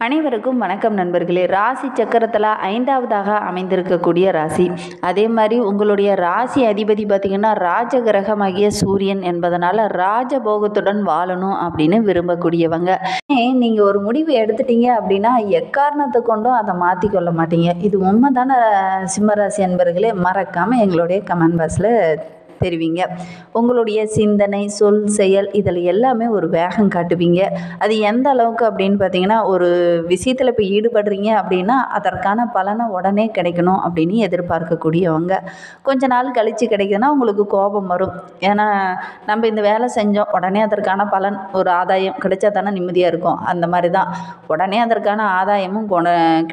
அனைவருக்கும் வணக்கம் நண்பர்களே. ராசி சக்கரத்தில் 5வதாக அமைந்திருக்கக்கூடிய ராசி. அதே மாதிரி உங்களுடைய ராசி அதிபதி பார்த்திங்கன்னா ராஜகிரகமாகிய சூரியன் என்பதனால ராஜபோகத்துடன் வாழணும் அப்படின்னு விரும்பக்கூடியவங்க. நீங்கள் ஒரு முடிவு எடுத்துட்டீங்க அப்படின்னா எக்காரணத்தை கொண்டும் அதை மாற்றி கொள்ள மாட்டீங்க. இது உண்மை தானே சிம்மராசி அன்பர்களே? மறக்காமல் எங்களுடைய கமெண்ட் பாக்ஸில் தெரிவிங்க. உங்களுடைய சிந்தனை, சொல், செயல் இதில் எல்லாமே ஒரு வேகம் காட்டுவீங்க. அது எந்த அளவுக்கு அப்படின்னு பார்த்தீங்கன்னா, ஒரு விஷயத்தில் இப்போ ஈடுபடுறீங்க அப்படின்னா அதற்கான பலனை உடனே கிடைக்கணும் அப்படின்னு எதிர்பார்க்கக்கூடியவங்க. கொஞ்ச நாள் கழித்து கிடைக்குதுன்னா உங்களுக்கு கோபம் வரும். ஏன்னா நம்ம இந்த வேலை செஞ்சோம், உடனே அதற்கான பலன் ஒரு ஆதாயம் கிடைச்சா தானே நிம்மதியாக இருக்கும். அந்த மாதிரி தான் உடனே அதற்கான ஆதாயமும்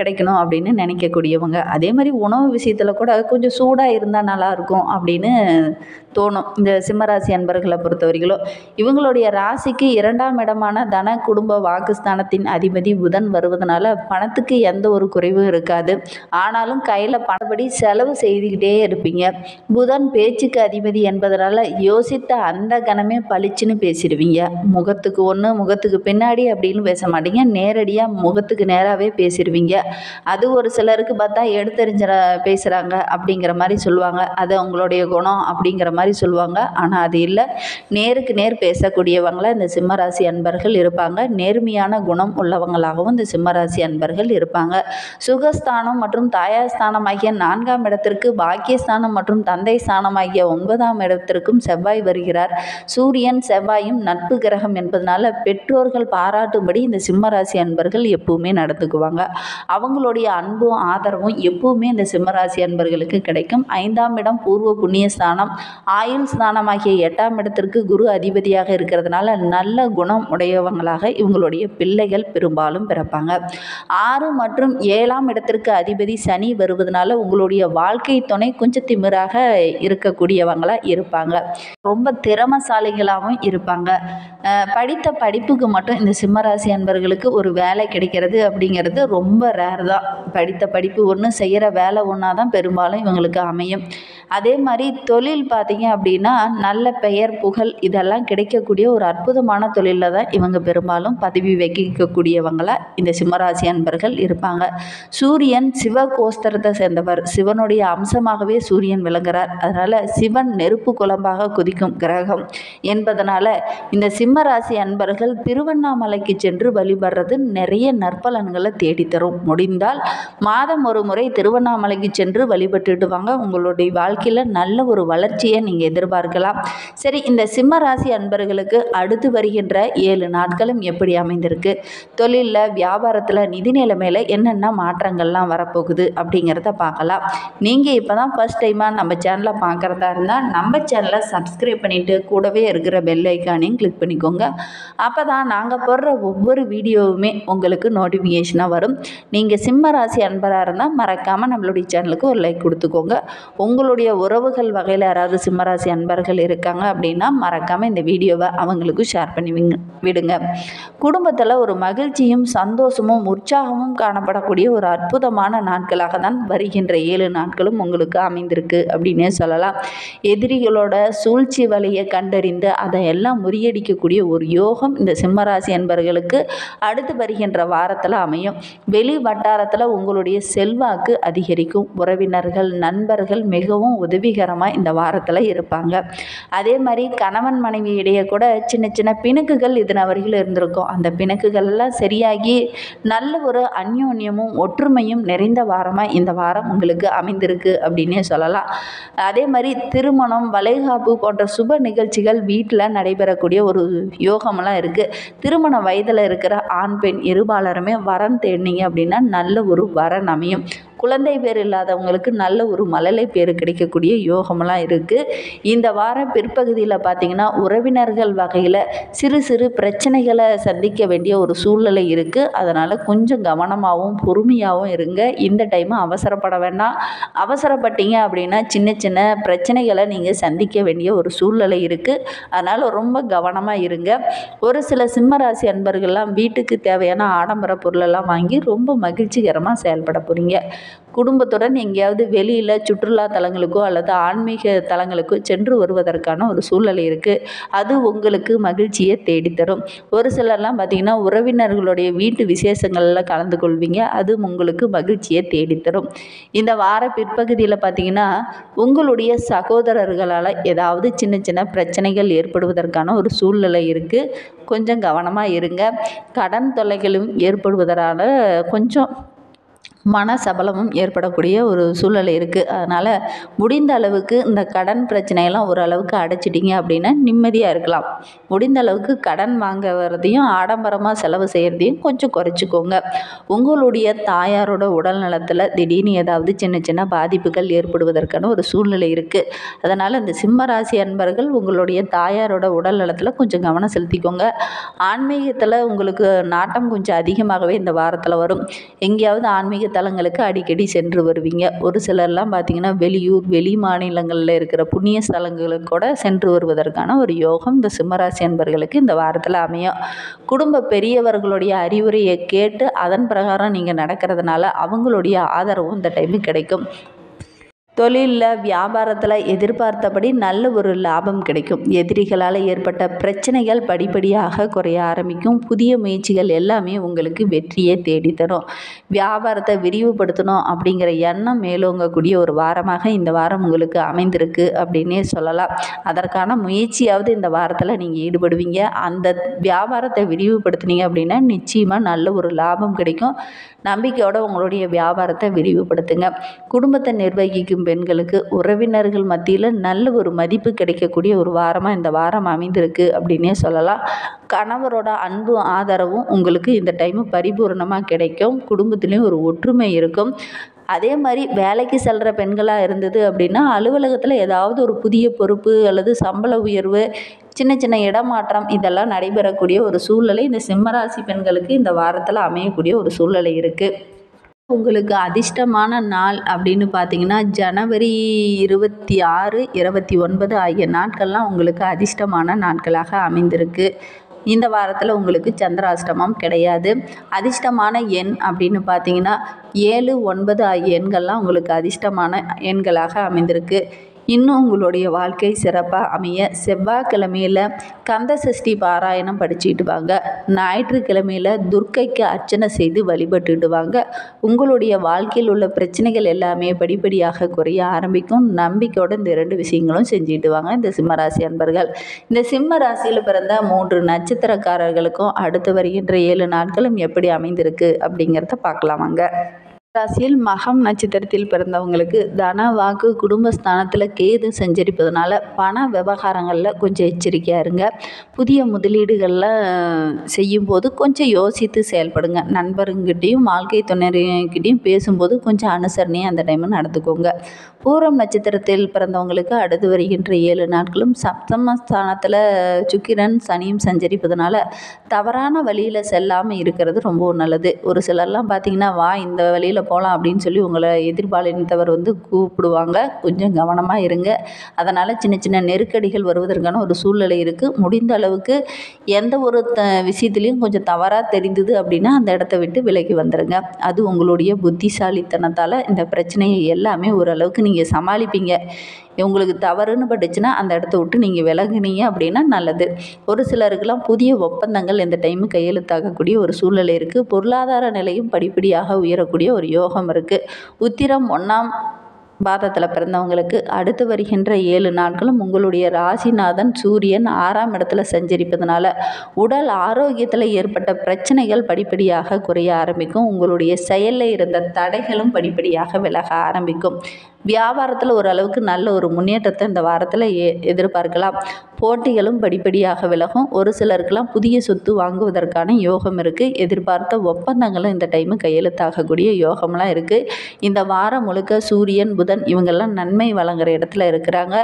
கிடைக்கணும் அப்படின்னு நினைக்கக்கூடியவங்க. அதே மாதிரி உணவு விஷயத்தில் கூட கொஞ்சம் சூடாக இருந்தால் நல்லாயிருக்கும் அப்படின்னு தோணும் இந்த சிம்மராசி அன்பர்களை பொறுத்தவரையிலும். இவங்களுடைய ராசிக்கு 2ஆம் இடமான தன குடும்ப வாக்குஸ்தானத்தின் அதிபதி புதன் வருவதனால பணத்துக்கு எந்த ஒரு குறைவும் இருக்காது. ஆனாலும் கையில் பணப்படி செலவு செய்துக்கிட்டே இருப்பீங்க. புதன் பேச்சுக்கு அதிபதி என்பதனால யோசித்த அந்த கணமே பளிச்சுன்னு பேசிடுவீங்க. முகத்துக்கு ஒன்று முகத்துக்கு பின்னாடி அப்படின்னு பேச மாட்டீங்க, நேரடியாக முகத்துக்கு நேராகவே பேசிடுவீங்க. அது ஒரு சிலருக்கு பார்த்தா எடுத்தறிஞ்ச பேசுகிறாங்க அப்படிங்கிற மாதிரி சொல்லுவாங்க. அது அவங்களுடைய குணம் அப்படிங்கிற மாதிரி சொல்லுவாங்க. ஆனால் அது இல்லை, நேருக்கு நேர் பேசக்கூடியவங்கள இந்த சிம்மராசி அன்பர்கள் இருப்பாங்க. நேர்மையான குணம் உள்ளவங்களாகவும் இந்த சிம்மராசி அன்பர்கள் இருப்பாங்க. சுகஸ்தானம் மற்றும் தாயாஸ்தானம் ஆகிய 4ஆம் இடத்திற்கு, பாக்கியஸ்தானம் மற்றும் தந்தை ஸ்தானம் ஆகிய 9ஆம் இடத்திற்கும் செவ்வாய் வருகிறார். சூரியன் செவ்வாயும் நட்பு கிரகம் என்பதனால பெற்றோர்கள் பாராட்டும்படி இந்த சிம்மராசி அன்பர்கள் எப்பவுமே நடந்துக்குவாங்க. அவங்களுடைய அன்பும் ஆதரவும் எப்பவுமே இந்த சிம்மராசி அன்பர்களுக்கு கிடைக்கும். 5ஆம் இடம் பூர்வ புண்ணிய ஸ்தானம், ஆயுள் ஸ்தானம் ஆகிய 8ஆம் இடத்திற்கு குரு அதிபதியாக இருக்கிறதுனால நல்ல குணம் உடையவங்களாக இவங்களுடைய பிள்ளைகள் பெரும்பாலும் பிறப்பாங்க. 6 மற்றும் 7ஆம் இடத்திற்கு அதிபதி சனி வருவதனால உங்களுடைய வாழ்க்கை துணை கொஞ்சம் திமிராக இருக்கக்கூடியவங்களா இருப்பாங்க. ரொம்ப திறமசாலிகளாகவும் இருப்பாங்க. படித்த படிப்புக்கு மட்டும் இந்த சிம்மராசி அன்பர்களுக்கு ஒரு வேலை கிடைக்கிறது அப்படிங்கிறது ரொம்ப ரேர் தான். படித்த படிப்பு ஒன்று, செய்கிற வேலை ஒன்றா தான் பெரும்பாலும் இவங்களுக்கு அமையும். அதே மாதிரி தொழில் பார்த்தீங்க அப்படின்னா நல்ல பெயர், புகழ் இதெல்லாம் கிடைக்கக்கூடிய ஒரு அற்புதமான தொழிலில் தான் இவங்க பெரும்பாலும் பதவி வைக்கக்கூடியவங்களா இந்த சிம்மராசி அன்பர்கள் இருப்பாங்க. சூரியன் சிவ கோஸ்தரத்தை சேர்ந்தவர். சிவனுடைய அம்சமாகவே சூரியன் விளங்குறார். அதனால் சிவன் நெருப்பு குழம்பாக குதிக்கும் கிரகம் என்பதனால இந்த சிம்மராசி அன்பர்கள் திருவண்ணாமலைக்கு சென்று வழிபடுறது நிறைய நற்பலன்களை தேடித்தரும். முடிந்தால் மாதம் ஒரு முறை திருவண்ணாமலைக்கு சென்று வழிபட்டுட்டு வாங்க. உங்களுடைய வாழ்க்கையில் நல்ல ஒரு வளர்ச்சியை நீங்கள் எதிர்பார்க்கலாம். சரி, இந்த சிம்மராசி அன்பர்களுக்கு அடுத்து வருகின்ற 7 நாட்களும் எப்படி அமைந்திருக்கு, தொழிலில், வியாபாரத்தில், நிதி நிலைமையில் என்னென்ன மாற்றங்கள்லாம் வரப்போகுது அப்படிங்கிறத பார்க்கலாம். நீங்கள் இப்போ தான் ஃபர்ஸ்ட் டைமாக நம்ம சேனலை பார்க்குறதா இருந்தால் நம்ம சேனலை சப்ஸ்கிரைப் பண்ணிவிட்டு கூடவே இருக்கிற பெல் ஐக்கானையும் கிளிக் பண்ணிக்கோங்க. அப்போ தான் நாங்கள் போடுற ஒவ்வொரு வீடியோவுமே உங்களுக்கு நோட்டிஃபிகேஷனாக வரும். நீங்கள் சிம்மராசி அன்பராக இருந்தால் மறக்காமல் நம்மளுடைய சேனலுக்கு ஒரு லைக் கொடுத்துக்கோங்க. உங்களுடைய உறவுகள் வகையில் யாராவது சிம்மராசி அன்பர்கள் இருக்காங்க அப்படின்னா மறக்காமல் இந்த வீடியோவை அவங்களுக்கும் ஷேர் பண்ணி விடுங்க. குடும்பத்தில் ஒரு மகிழ்ச்சியும் சந்தோஷமும் உற்சாகமும் காணப்படக்கூடிய ஒரு அற்புதமான நாட்களாக தான் வருகின்ற 7 நாட்களும் உங்களுக்கு அமைந்திருக்கு அப்படின்னே சொல்லலாம். எதிரிகளோட சூழ்ச்சி வழியை கண்டறிந்து அதையெல்லாம் முறியடிக்கக்கூடிய ஒரு யோகம் இந்த சிம்மராசி அன்பர்களுக்கு அடுத்து வருகின்ற வாரத்தில் அமையும். வெளி வட்டாரத்தில் உங்களுடைய செல்வாக்கு அதிகரிக்கும். உறவினர்கள், நண்பர்கள் மிகவும் உதவிகரமாக இந்த வாரத்தில் இருப்பாங்க. அதே மாதிரி கணவன் மனைவி இடையே கூட சின்ன சின்ன பிணக்குகள் இதனவரையில் இருந்திருக்கும். அந்த பிணக்குகள் எல்லாம் சரியாகி நல்ல ஒரு அந்யோன்யமும் ஒற்றுமையும் நிறைந்த வாரமாக இந்த வாரம் உங்களுக்கு அமைந்திருக்கு அப்படின்னே சொல்லலாம். அதே மாதிரி திருமணம், வளைகாப்பு போன்ற சுப நிகழ்ச்சிகள் வீட்டில் நடைபெறக்கூடிய ஒரு யோகமெல்லாம் இருக்குது. திருமண வயதில் இருக்கிற ஆண் பெண் இருபாலருமே வரன் தேடினீங்க அப்படின்னா நல்ல ஒரு வரன் அமையும். குழந்தை பேர் இல்லாதவங்களுக்கு நல்ல ஒரு மழலை பேர் கிடைக்கக்கூடிய யோகமெல்லாம் இருக்குது. இந்த வாரம் பிற்பகுதியில் பார்த்திங்கன்னா உறவினர்கள் வகையில் சிறு சிறு பிரச்சனைகளை சந்திக்க வேண்டிய ஒரு சூழ்நிலை இருக்குது. அதனால் கொஞ்சம் கவனமாகவும் பொறுமையாகவும் இருங்க. இந்த டைமு அவசரப்பட வேண்டாம். அவசரப்பட்டீங்க அப்படின்னா சின்ன சின்ன பிரச்சனைகளை நீங்கள் சந்திக்க வேண்டிய ஒரு சூழ்நிலை இருக்குது. அதனால் ரொம்ப கவனமாக இருங்க. ஒரு சில சிம்மராசி அன்பர்கள்லாம் வீட்டுக்கு தேவையான ஆடம்பர பொருளெல்லாம் வாங்கி ரொம்ப மகிழ்ச்சிகரமாக செயல்பட போகிறீங்க. குடும்பத்துடன் எங்கேயாவது வெளியில் சுற்றுலா தலங்களுக்கோ அல்லது ஆன்மீக தலங்களுக்கோ சென்று வருவதற்கான ஒரு சூழ்நிலை இருக்குது. அது உங்களுக்கு மகிழ்ச்சியை தேடித்தரும். ஒரு சிலர்லாம் பார்த்திங்கன்னா உறவினர்களுடைய வீட்டு விசேஷங்களில் கலந்து கொள்வீங்க. அது உங்களுக்கு மகிழ்ச்சியை தேடித்தரும். இந்த வார பிற்பகுதியில் பார்த்திங்கன்னா உங்களுடைய சகோதரர்களால் ஏதாவது சின்ன சின்ன பிரச்சனைகள் ஏற்படுவதற்கான ஒரு சூழ்நிலை இருக்குது. கொஞ்சம் கவனமாக இருங்க. கடன் தொல்லைகளும் ஏற்படுவதனால கொஞ்சம் மனசபலமும் ஏற்படக்கூடிய ஒரு சூழ்நிலை இருக்குது. அதனால் முடிந்த அளவுக்கு இந்த கடன் பிரச்சனையெல்லாம் ஓரளவுக்கு அடைச்சிட்டிங்க அப்படின்னா நிம்மதியாக இருக்கலாம். முடிந்த அளவுக்கு கடன் வாங்க வரதையும் ஆடம்பரமாக செலவு செய்கிறதையும் கொஞ்சம் குறைச்சிக்கோங்க. உங்களுடைய தாயாரோட உடல் நலத்தில் திடீர்னு ஏதாவது சின்ன சின்ன பாதிப்புகள் ஏற்படுவதற்கான ஒரு சூழ்நிலை இருக்குது. அதனால் இந்த சிம்ம ராசி அன்பர்கள் உங்களுடைய தாயாரோட உடல் நலத்தில் கொஞ்சம் கவனம் செலுத்திக்கோங்க. ஆன்மீகத்தில் உங்களுக்கு நாட்டம் கொஞ்சம் அதிகமாகவே இந்த வாரத்தில் வரும். எங்கேயாவது ஆன்மீக தலங்களுக்கு அடிக்கடி சென்று வருவீங்க. ஒரு சிலர்லாம் பார்த்திங்கன்னா வெளியூர் வெளி மாநிலங்களில் இருக்கிற புண்ணிய ஸ்தலங்களுக்கு கூட சென்று வருவதற்கான ஒரு யோகம் இந்த சிம்மராசி அன்பர்களுக்கு இந்த வாரத்தில் அமையும். குடும்ப பெரியவர்களுடைய அறிவுரையை கேட்டு அதன் பிரகாரம் நீங்கள் நடக்கிறதுனால அவங்களுடைய ஆதரவும் இந்த டைமு கிடைக்கும். தொழிலில் வியாபாரத்தில் எதிர்பார்த்தபடி நல்ல ஒரு லாபம் கிடைக்கும். எதிரிகளால் ஏற்பட்ட பிரச்சனைகள் படிப்படியாக குறைய ஆரம்பிக்கும். புதிய முயற்சிகள் எல்லாமே உங்களுக்கு வெற்றியை தேடித்தரும். வியாபாரத்தை விரிவுபடுத்தணும் அப்படிங்கிற எண்ணம் மேலோங்கக்கூடிய ஒரு வாரமாக இந்த வாரம் உங்களுக்கு அமைந்திருக்கு அப்படின்னே சொல்லலாம். அதற்கான முயற்சியாவது இந்த வாரத்தில் நீங்கள் ஈடுபடுவீங்க. அந்த வியாபாரத்தை விரிவுபடுத்தினீங்க அப்படின்னா நிச்சயமாக நல்ல ஒரு லாபம் கிடைக்கும். நம்பிக்கையோடு உங்களுடைய வியாபாரத்தை விரிவுபடுத்துங்க. குடும்பத்தை நிர்வகிக்கும் பெண்களுக்கு உறவினர்கள் மத்தியில் நல்ல ஒரு மதிப்பு கிடைக்கக்கூடிய ஒரு வாரமாக இந்த வாரம் அமைந்திருக்கு அப்படின்னே சொல்லலாம். கணவரோட அன்பு ஆதரவும் உங்களுக்கு இந்த டைமு பரிபூர்ணமாக கிடைக்கும். குடும்பத்துலேயும் ஒரு ஒற்றுமை இருக்கும். அதே மாதிரி வேலைக்கு செல்கிற பெண்களாக இருந்தது அப்படின்னா அலுவலகத்தில் ஏதாவது ஒரு புதிய பொறுப்பு அல்லது சம்பள உயர்வு, சின்ன சின்ன இடமாற்றம் இதெல்லாம் நடைபெறக்கூடிய ஒரு சூழ்நிலை இந்த சிம்மராசி பெண்களுக்கு இந்த வாரத்தில் அமையக்கூடிய ஒரு சூழ்நிலை இருக்குது. உங்களுக்கு அதிர்ஷ்டமான நாள் அப்படின்னு பார்த்தீங்கன்னா ஜனவரி 26, 29 ஆகிய நாட்கள்லாம் உங்களுக்கு அதிர்ஷ்டமான நாட்களாக அமைந்திருக்கு. இந்த வாரத்தில் உங்களுக்கு சந்திராஷ்டமம் கிடையாது. அதிர்ஷ்டமான எண் அப்படின்னு பார்த்தீங்கன்னா 7, 9 ஆகிய எண்கள்லாம் உங்களுக்கு அதிர்ஷ்டமான எண்களாக அமைந்திருக்கு. இன்னும் உங்களுடைய வாழ்க்கை சிறப்பாக அமைய செவ்வாய்க்கிழமையில் கந்த சஷ்டி பாராயணம் படிச்சுட்டு வாங்க. ஞாயிற்றுக்கிழமையில் துர்க்கைக்கு அர்ச்சனை செய்து வழிபட்டுட்டு வாங்க. உங்களுடைய வாழ்க்கையில் உள்ள பிரச்சனைகள் எல்லாமே படிப்படியாக குறைய ஆரம்பிக்கும். நம்பிக்கையோடு இந்த 2 விஷயங்களும் செஞ்சுட்டு வாங்க இந்த சிம்மராசி அன்பர்கள். இந்த சிம்ம ராசியில் பிறந்த 3 நட்சத்திரக்காரர்களுக்கும் அடுத்து வருகின்ற 7 நாட்களும் எப்படி அமைந்திருக்கு அப்படிங்கிறத பார்க்கலாமாங்க. ராசியில் மகம் நட்சத்திரத்தில் பிறந்தவங்களுக்கு தன வாக்கு குடும்பஸ்தானத்தில் கேது சஞ்சரிப்பதனால பண விவகாரங்களில் கொஞ்சம் எச்சரிக்கையாக இருங்க. புதிய முதலீடுகளில் செய்யும்போது கொஞ்சம் யோசித்து செயல்படுங்க. நண்பருங்கிட்டையும் வாழ்க்கை துணைக்கிட்டையும் பேசும்போது கொஞ்சம் அனுசரணையாக அந்த டைமில் நடந்துக்கோங்க. பூரம் நட்சத்திரத்தில் பிறந்தவங்களுக்கு அடுத்து வருகின்ற 7 நாட்களும் சப்தமஸ்தானத்தில் சுக்கிரன் சனியும் சஞ்சரிப்பதனால தவறான வழியில் செல்லாமல் இருக்கிறது ரொம்ப நல்லது. ஒரு சிலர்லாம் பார்த்திங்கன்னா வா இந்த வழியில் போகலாம் அப்படின்னு சொல்லி உங்களை எதிர்பாலினத்தவர் கூப்பிடுவாங்க. கொஞ்சம் கவனமாக இருங்க. அதனால் சின்ன சின்ன நெருக்கடிகள் வருவதற்கான ஒரு சூழ்நிலை இருக்குது. முடிந்த அளவுக்கு எந்த ஒரு விஷயத்துலையும் கொஞ்சம் தவறாக தெரிந்தது அப்படின்னா அந்த இடத்த விட்டு விலகி வந்துடுங்க. அது உங்களுடைய புத்திசாலித்தனத்தால் இந்த பிரச்சனையை எல்லாமே ஓரளவுக்கு நீங்கள் சமாளிப்பீங்க. உங்களுக்கு தவறுன்னு பட்டுச்சுன்னா அந்த இடத்த விட்டு நீங்கள் விலகுனீங்க அப்படின்னா நல்லது. ஒரு சிலருக்கெல்லாம் புதிய ஒப்பந்தங்கள் இந்த டைமு கையெழுத்தாகக்கூடிய ஒரு சூழ்நிலை இருக்குது. பொருளாதார நிலையும் படிப்படியாக உயரக்கூடிய ஒரு யோகம் இருக்குது. உத்திரம் 1ஆம் பாதத்தில் பிறந்தவங்களுக்கு அடுத்து வருகின்ற 7 நாட்களும் உங்களுடைய ராசிநாதன் சூரியன் 6ஆம் இடத்துல சஞ்சரிப்பதனால உடல் ஆரோக்கியத்தில் ஏற்பட்ட பிரச்சனைகள் படிப்படியாக குறைய ஆரம்பிக்கும். உங்களுடைய செயலில் இருந்த தடைகளும் படிப்படியாக விலக ஆரம்பிக்கும். வியாபாரத்தில் ஓரளவுக்கு நல்ல ஒரு முன்னேற்றத்தை இந்த வாரத்தில் எதிர்பார்க்கலாம். போட்டிகளும் படிப்படியாக விலகும். ஒரு சிலருக்கெல்லாம் புதிய சொத்து வாங்குவதற்கான யோகம் இருக்குது. எதிர்பார்த்த ஒப்பந்தங்களும் இந்த டைமு கையெழுத்தாகக்கூடிய யோகம்லாம் இருக்குது. இந்த வாரம் முழுக்க சூரியன் புதன் இவங்கெல்லாம் நன்மை வழங்குற இடத்துல இருக்கிறாங்க.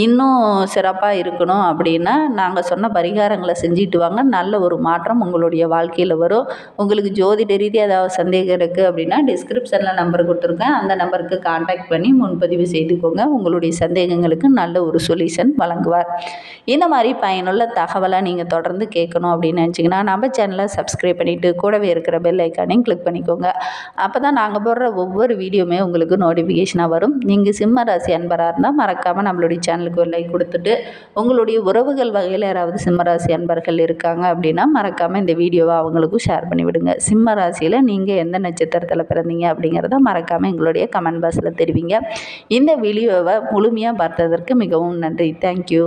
இன்னும் சிறப்பாக இருக்கணும் அப்படின்னா நாங்கள் சொன்ன பரிகாரங்களை செஞ்சுட்டு வாங்க. நல்ல ஒரு மாற்றம் உங்களுடைய வாழ்க்கையில் வரும். உங்களுக்கு ஜோதிட ரீதியாக ஏதாவது சந்தேகம் இருக்குது அப்படின்னா டிஸ்கிரிப்ஷனில் நம்பர் கொடுத்துருக்கேன். அந்த நம்பருக்கு கான்டாக்ட் பண்ணி முன்பதிவு செய்துக்கோங்க. உங்களுடைய சந்தேகங்களுக்கு நல்ல ஒரு சொல்யூஷன் வழங்குவார். இந்த மாதிரி பயனுள்ள தகவலை நீங்கள் தொடர்ந்து கேட்கணும் அப்படின்னு நினச்சிங்கன்னா நம்ம சேனலை சப்ஸ்கிரைப் பண்ணிவிட்டு கூடவே இருக்கிற பெல் ஐக்கானையும் கிளிக் பண்ணிக்கோங்க. அப்போ தான் நாங்கள் போடுற ஒவ்வொரு வீடியோவுமே உங்களுக்கு நோட்டிஃபிகேஷனாக வரும். நீங்கள் சிம்ம ராசி அன்பராக இருந்தால் மறக்காமல் நம்மளுடைய சேனலுக்கு ஒரு லைக் கொடுத்துட்டு, உங்களுடைய உறவுகள் வகையில் யாராவது சிம்ம ராசி அன்பர்கள் இருக்காங்க அப்படின்னா மறக்காமல் இந்த வீடியோவை அவங்களுக்கும் ஷேர் பண்ணிவிடுங்க. சிம்ம ராசியில் நீங்கள் எந்த நட்சத்திரத்தில் பிறந்தீங்க அப்படிங்கிறத மறக்காமல் எங்களுடைய கமெண்ட் பாக்ஸில் தெரிவிங்க. இந்த வீடியோவை முழுமையாக பார்த்ததற்கு மிகவும் நன்றி. தேங்க்யூ.